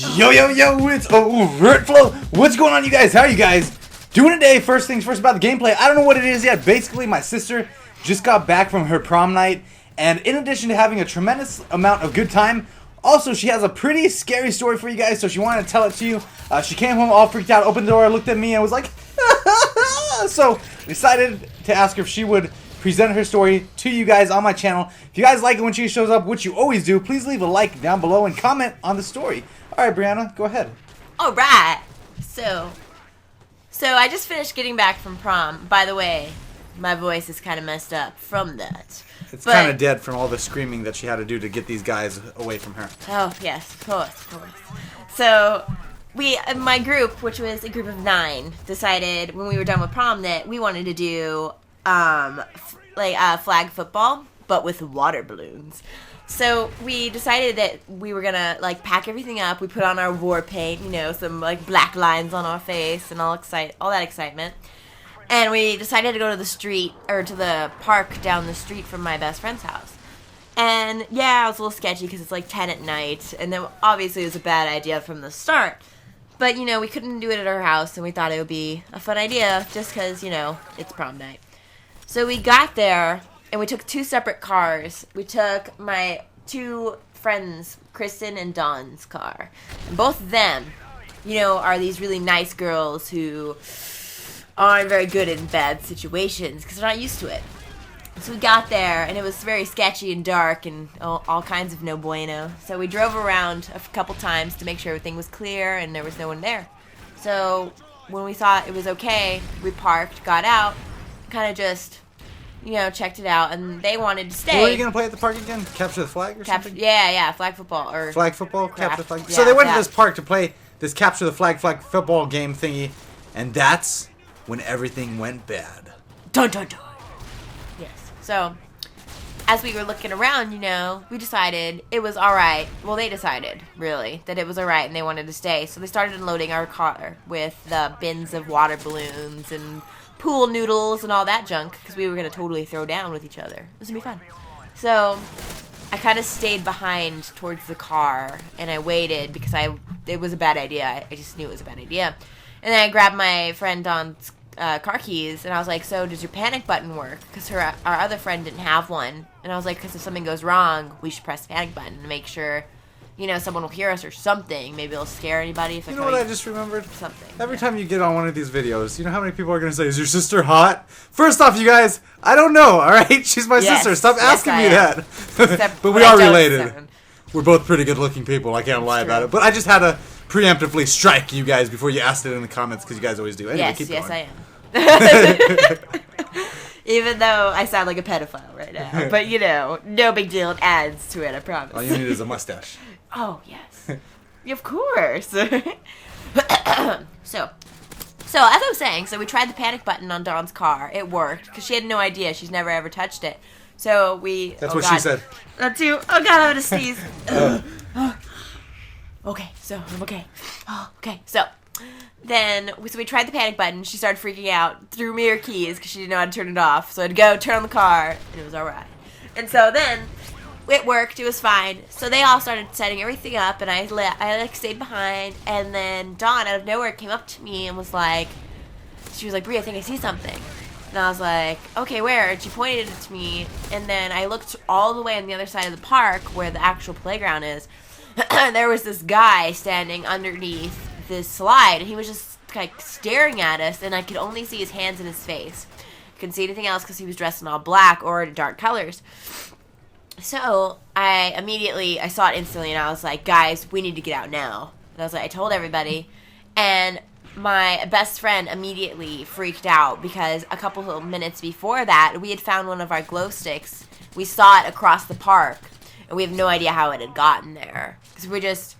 Yo, it's overtflow. What's going on, you guys? How are you guys doing today? First things first about the gameplay. I don't know what it is yet. Basically, my sister just got back from her prom night, and in addition to having a tremendous amount of good time, also she has a pretty scary story for you guys, so she wanted to tell it to you. She came home all freaked out, opened the door, looked at me, and was like, so decided to ask her if she would present her story to you guys on my channel. If you guys like it when she shows up, which you always do, please leave a like down below and comment on the story. Alright, Brianna, go ahead. Alright. So I just finished getting back from prom. By the way, my voice is kind of messed up from that. It's kind of dead from all the screaming that she had to do to get these guys away from her. Oh, yes, of course. So my group, which was a group of 9, decided when we were done with prom that we wanted to do flag football, but with water balloons. So we decided that we were gonna pack everything up. We put on our war paint, some black lines on our face and all that excitement. And we decided to go to the street or to the park down the street from my best friend's house. And yeah, it was a little sketchy because it's 10 at night, and then obviously it was a bad idea from the start. But we couldn't do it at our house, and we thought it would be a fun idea just because it's prom night. So we got there, and we took 2 separate cars. We took my 2 friends, Kristen and Dawn's car. And both of them, are these really nice girls who aren't very good in bad situations because they're not used to it. So we got there, and it was very sketchy and dark and all kinds of no bueno. So we drove around a couple times to make sure everything was clear and there was no one there. So when we thought it was okay, we parked, got out, kind of just checked it out, and they wanted to stay. What are you going to play at the park again? Capture the flag or something? Yeah, flag football. Flag football? Capture the flag? Yeah, so they went to this park to play this capture the flag football game thingy, and that's when everything went bad. Dun, dun, dun. Yes. So, as we were looking around, we decided it was alright. Well, they decided, really, that it was alright, and they wanted to stay. So they started unloading our car with the bins of water balloons and pool noodles and all that junk, because we were going to totally throw down with each other. It was going to be fun. So I kind of stayed behind towards the car, and I waited because it was a bad idea. I just knew it was a bad idea. And then I grabbed my friend Dawn's car keys, and I was like, so does your panic button work? Because our other friend didn't have one. And I was like, because if something goes wrong, we should press the panic button to make sure someone will hear us or something. Maybe it'll scare anybody. If what I just remembered? Something. Every time you get on one of these videos, you know how many people are going to say, is your sister hot? First off, you guys, I don't know, alright? She's my sister. Stop asking me that. But we are related. We're both pretty good looking people. I can't lie about it. But I just had to preemptively strike you guys before you asked it in the comments, because you guys always do. Anyway, keep going. I am. Even though I sound like a pedophile right now. But, no big deal. It adds to it, I promise. All you need is a mustache. Oh, yes. Of course. So as I was saying, we tried the panic button on Dawn's car. It worked, because she had no idea. She's never ever touched it. So we... That's what she said. That too. Oh, God, I'm going to sneeze. Okay, so I'm okay. Okay, so we tried the panic button. She started freaking out, threw me her keys because she didn't know how to turn it off. So I had to go turn on the car, and it was all right. And so then it worked. It was fine. So they all started setting everything up, and I stayed behind. And then Dawn, out of nowhere, came up to me and was like, Brie, I think I see something. And I was like, okay, where? And she pointed it to me, and then I looked all the way on the other side of the park where the actual playground is. There was this guy standing underneath this slide, and he was just staring at us, and I could only see his hands and his face. I couldn't see anything else because he was dressed in all black or in dark colors. So I saw it instantly, and I was like, guys, we need to get out now. And I told everybody, and my best friend immediately freaked out because a couple of minutes before that, we had found one of our glow sticks. We saw it across the park, and we have no idea how it had gotten there. Because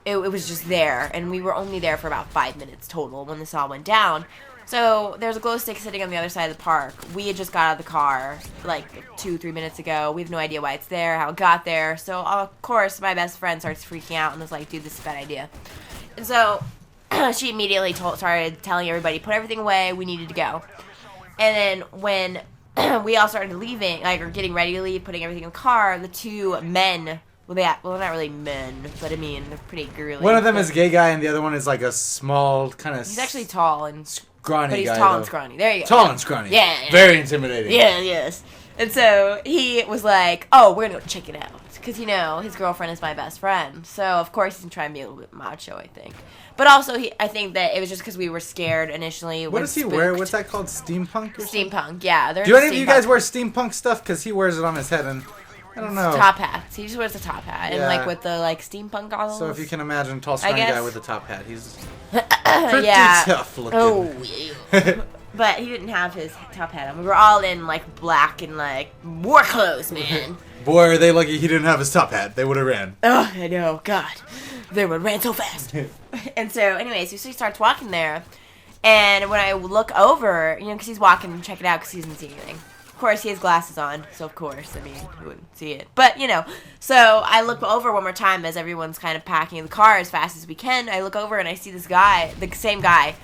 it was just there, and we were only there for about 5 minutes total when this all went down. So there's a glow stick sitting on the other side of the park. We had just got out of the car 2-3 minutes ago. We have no idea why it's there, how it got there. So of course my best friend starts freaking out and was like, dude, this is a bad idea. And so she immediately started telling everybody, put everything away, we needed to go. And then when we all started leaving, or getting ready to leave, putting everything in the car, the 2 men Well, not really men, but I mean, they're pretty girly. One of them is a gay guy, and the other one is like a small kind of. He's actually tall and scrawny. But he's guy, tall though. and scrawny. There you go. Tall and scrawny. Yeah. Very intimidating. Yeah. Yes. And so he was like, "Oh, we're gonna go check it out," because his girlfriend is my best friend. So of course he's trying to be a little bit macho, I think. But also, I think that it was just because we were scared initially. What does he wear? What's that called? Steampunk? Or steampunk, something? yeah. Do any of you guys wear steampunk stuff? Because he wears it on his head, and I don't know. Top hats. He just wears a top hat, and like with the steampunk goggles. So if you can imagine a tall, scrawny guy with a top hat, he's pretty tough looking. Oh, yeah. But he didn't have his top hat on. We were all in black and war clothes, man. Boy, are they lucky he didn't have his top hat. They would have ran. Oh, I know. God. They would have ran so fast. And so, anyways, he starts walking there. And when I look over, because he's walking to check it out because he doesn't see anything. Of course, he has glasses on. So, of course, I mean, he wouldn't see it. But, So, I look over one more time as everyone's kind of packing in the car as fast as we can. I look over and I see this guy, the same guy,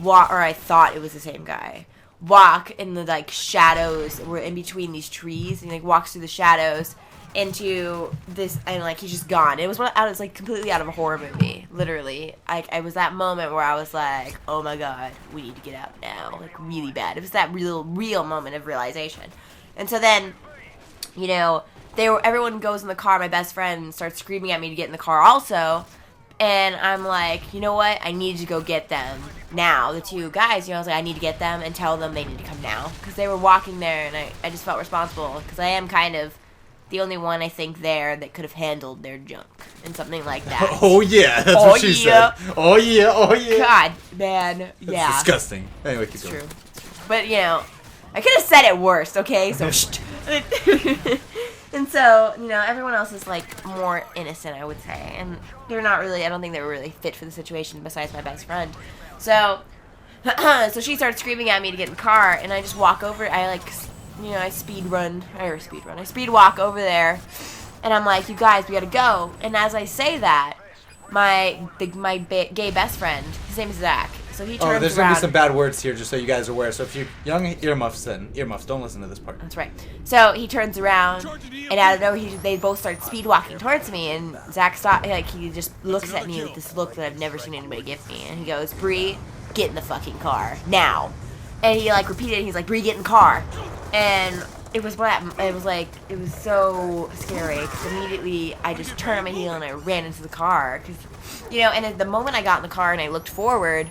or I thought it was the same guy, walk in the shadows. We're in between these trees, and he walks through the shadows into this, and he's just gone. It was completely out of a horror movie, literally. I was that moment where I was like, oh my god, we need to get out now, really bad. It was that real moment of realization. And so then, everyone goes in the car. My best friend starts screaming at me to get in the car also. And I'm like, you know what? I need to go get them now. The two guys, I was like, I need to get them and tell them they need to come now. Because they were walking there, and I just felt responsible. Because I am kind of the only one, I think, there that could have handled their junk and something like that. Oh, yeah. That's what she said. Oh, yeah. Oh, yeah. God, man. Yeah. That's disgusting. Anyway, keep going. True. But, I could have said it worse, okay? So, And so, everyone else is, more innocent, I would say. And they're not really, I don't think they were really fit for the situation besides my best friend. So, so she starts screaming at me to get in the car, and I just walk over. I speed walk over there, and I'm like, you guys, we gotta go. And as I say that, my gay best friend, his name is Zach. So he turns around. There's going to be some bad words here, just so you guys are aware. So if you're young earmuffs, don't listen to this part. That's right. So he turns around, and out of nowhere, they both start speed walking towards me, and Zach he just looks at me with this look that I've never seen anybody give me, and he goes, Bree, get in the fucking car, now. And he, repeated it, he's like, Bree, get in the car. And it was so scary, because immediately I just turned on my heel and I ran into the car, because, and at the moment I got in the car and I looked forward,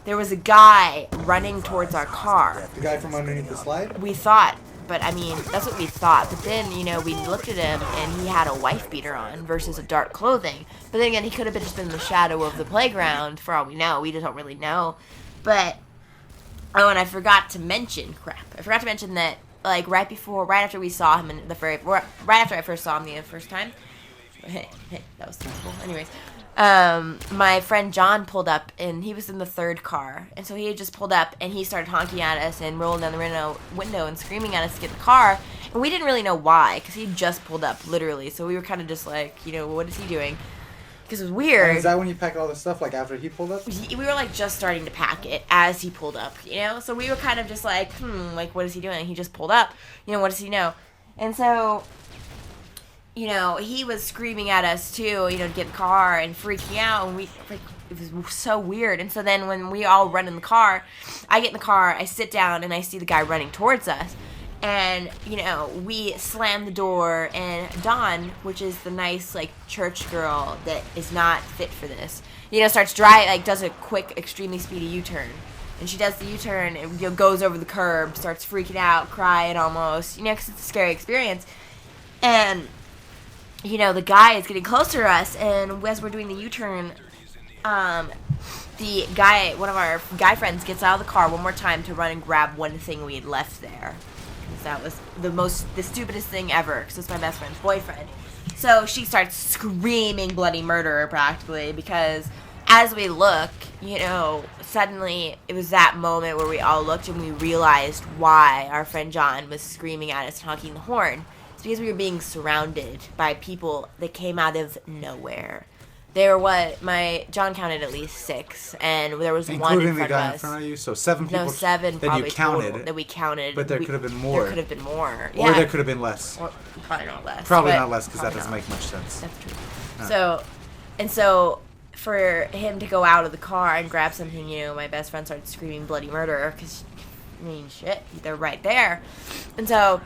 there was a guy running towards our car. The guy from underneath the slide? We thought, but I mean, that's what we thought. But then, we looked at him and he had a wife beater on versus a dark clothing. But then again, he could have just been in the shadow of the playground for all we know. We just don't really know. But, and I forgot to mention that, right after we saw him right after I first saw him the first time. Hey, that was terrible. Anyways. My friend John pulled up, and he was in the third car, and so he had just pulled up, and he started honking at us and rolling down the window and screaming at us to get in the car, and we didn't really know why, because he just pulled up, literally, so we were kind of just like, what is he doing? Because it was weird. And is that when you pack all the stuff, after he pulled up? We were, just starting to pack it as he pulled up, so we were kind of just like, what is he doing? He just pulled up, what does he know? And so, he was screaming at us too, to get in the car and freaking out, and it was so weird. And so then when we all run in the car, I get in the car, I sit down, and I see the guy running towards us, and we slam the door, and Dawn, which is the nice church girl that is not fit for this, starts does a quick, extremely speedy U-turn. And she does the U-turn and goes over the curb, starts freaking out, crying almost, because it's a scary experience. And the guy is getting closer to us, and as we're doing the U-turn, the guy, one of our guy friends, gets out of the car one more time to run and grab one thing we had left there. Because that was the stupidest thing ever, because it's my best friend's boyfriend. So she starts screaming bloody murder, practically, because as we look, suddenly it was that moment where we all looked and we realized why our friend John was screaming at us and honking the horn. Because we were being surrounded by people that came out of nowhere. There were John counted at least 6, and there was one in front of us. Including the guy in front of you? So 7 people? No, 7 that probably you counted. total that we counted. But there could have been more. There could have been more. Or there could have been less. Or, probably not less. Probably not less, because that doesn't make much sense. That's true. So for him to go out of the car and grab something, my best friend started screaming bloody murder, because, shit, they're right there. And so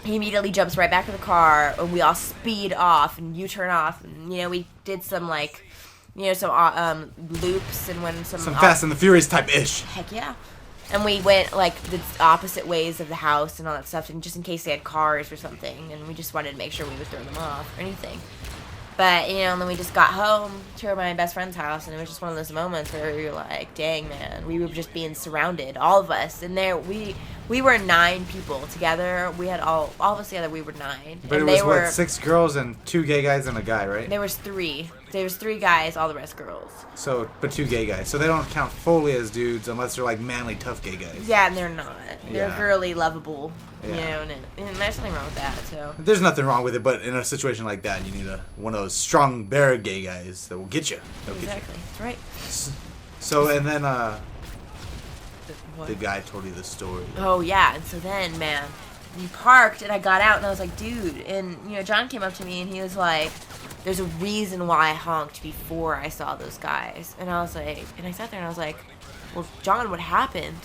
he immediately jumps right back in the car, and we all speed off and U-turn off, and we did some some loops and went some Fast and the Furious type ish. Heck yeah. And we went the opposite ways of the house and all that stuff, and just in case they had cars or something, and we just wanted to make sure we would throw them off or anything. But, and then we just got home to my best friend's house, and it was just one of those moments where you're like, dang, man, we were just being surrounded, all of us. And there, we were 9 people together. We had all of us together, we were 9. But and it was, 6 girls and 2 gay guys and a guy, right? There was 3. There was 3 guys, all the rest girls. So, but 2 gay guys. So they don't count fully as dudes unless they're manly, tough gay guys. Yeah, and they're not. They're Yeah. girly, lovable. Yeah. And there's nothing wrong with that. So There's nothing wrong with it, but in a situation like that, you need one of those strong bear gay guys that will get you. exactly, that's right. So and then What? the guy told you the story. Oh yeah, and so then, man, we parked, and I got out, and I was like, dude, and John came up to me, and he was like, "There's a reason why I honked before I saw those guys," and I was like, and I sat there, and I was like, "Well, John, what happened?"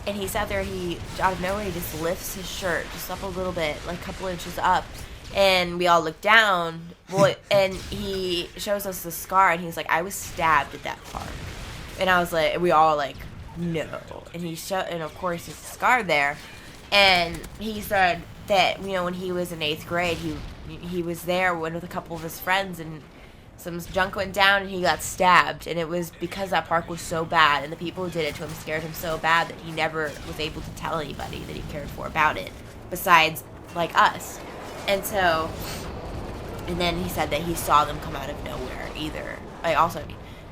And he sat there, out of nowhere, he just lifts his shirt just up a little bit, a couple inches up. And we all look down, and he shows us the scar, and he's like, I was stabbed at that park. And I was like, we all like, no. And and of course, there's a scar there. And he said that, when he was in 8th grade, he was there with a couple of his friends, and some junk went down, and he got stabbed, and it was because that park was so bad, and the people who did it to him scared him so bad that he never was able to tell anybody that he cared for about it, besides, us. And then he said that he saw them come out of nowhere,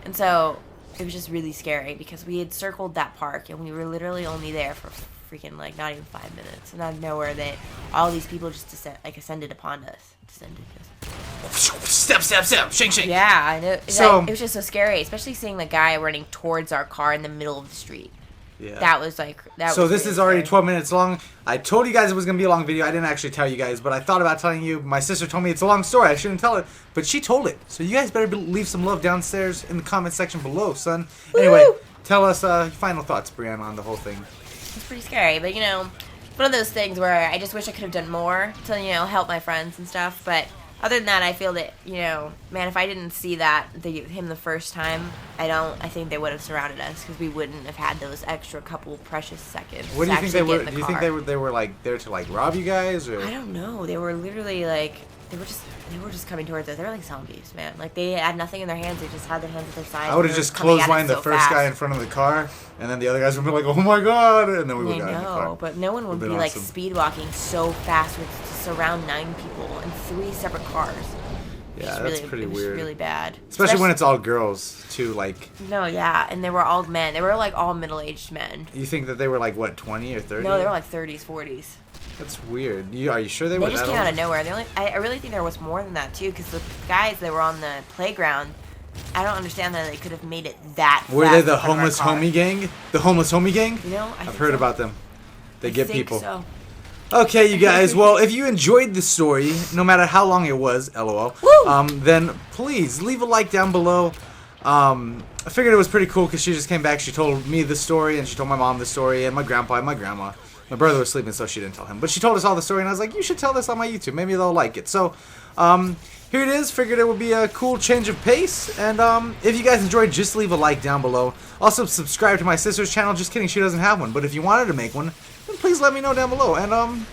and so it was just really scary, because we had circled that park, and we were literally only there for freaking, not even 5 minutes, and out of nowhere, all these people just ascended upon us. Step, shing, shing. Yeah, I know. So it was just so scary, especially seeing the guy running towards our car in the middle of the street. Yeah. That was So this is already 12 minutes long. I told you guys it was going to be a long video. I didn't actually tell you guys, but I thought about telling you. My sister told me it's a long story. I shouldn't tell it, but she told it. So you guys better leave some love downstairs in the comment section below, son. Anyway, tell us final thoughts, Brianna, on the whole thing. It's pretty scary, but one of those things where I just wish I could have done more to help my friends and stuff, but other than that, I feel that, man, if I didn't see him the first time, I think they would have surrounded us, because we wouldn't have had those extra couple precious seconds. What do you think they were? Do you think they were there to rob you guys, or? I don't know. They were literally they were just coming towards us. They were like zombies, man. They had nothing in their hands. They just had their hands at their sides. I would have just clotheslined the first guy in front of the car, and then the other guys would be like, "Oh my god!" And then we would go in the car. But no one would be awesome. speed walking so fast to surround 9 people in 3 separate cars. Yeah, that's pretty weird. It was really bad. Especially when it's all girls, too, No, yeah, and they were all men. They were, all middle-aged men. You think that they were, 20 or 30? No, they were, 30s, 40s. That's weird. Are you sure they were that old? They just came out of nowhere. I really think there was more than that, too, because the guys that were on the playground, I don't understand that they could have made it that fast. Were they the homeless homie gang? The homeless homie gang? I've heard about them. They get people. So. Okay, you guys. Well, if you enjoyed the story, no matter how long it was, LOL, then please leave a like down below. I figured it was pretty cool because she just came back. She told me the story, and she told my mom the story, and my grandpa and my grandma. My brother was sleeping, so she didn't tell him. But she told us all the story, and I was like, you should tell this on my YouTube. Maybe they'll like it. So, here it is. Figured it would be a cool change of pace. And if you guys enjoyed, just leave a like down below. Also, subscribe to my sister's channel. Just kidding, she doesn't have one. But if you wanted to make one, then please let me know down below. And,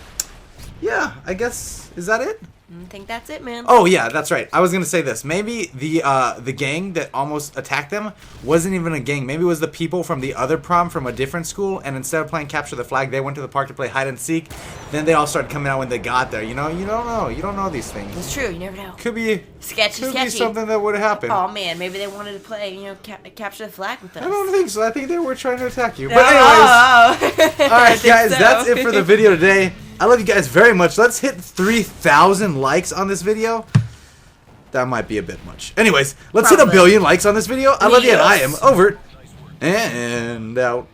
yeah, I guess, is that it? I think that's it, man. Oh, yeah, that's right. I was going to say this. Maybe the gang that almost attacked them wasn't even a gang. Maybe it was the people from the other prom from a different school, and instead of playing Capture the Flag, they went to the park to play hide and seek. Then they all started coming out when they got there. You don't know. You don't know these things. It's true. You never know. Could be sketchy. Be something that would have happened. Oh, man. Maybe they wanted to play, Capture the Flag with us. I don't think so. I think they were trying to attack you. But anyways. All right, guys. So. That's it for the video today. I love you guys very much. Let's hit 3,000 likes on this video. that might be a bit much. Anyways, let's hit a Probably. billion likes on this video. I love you, and I am Yes. over and out.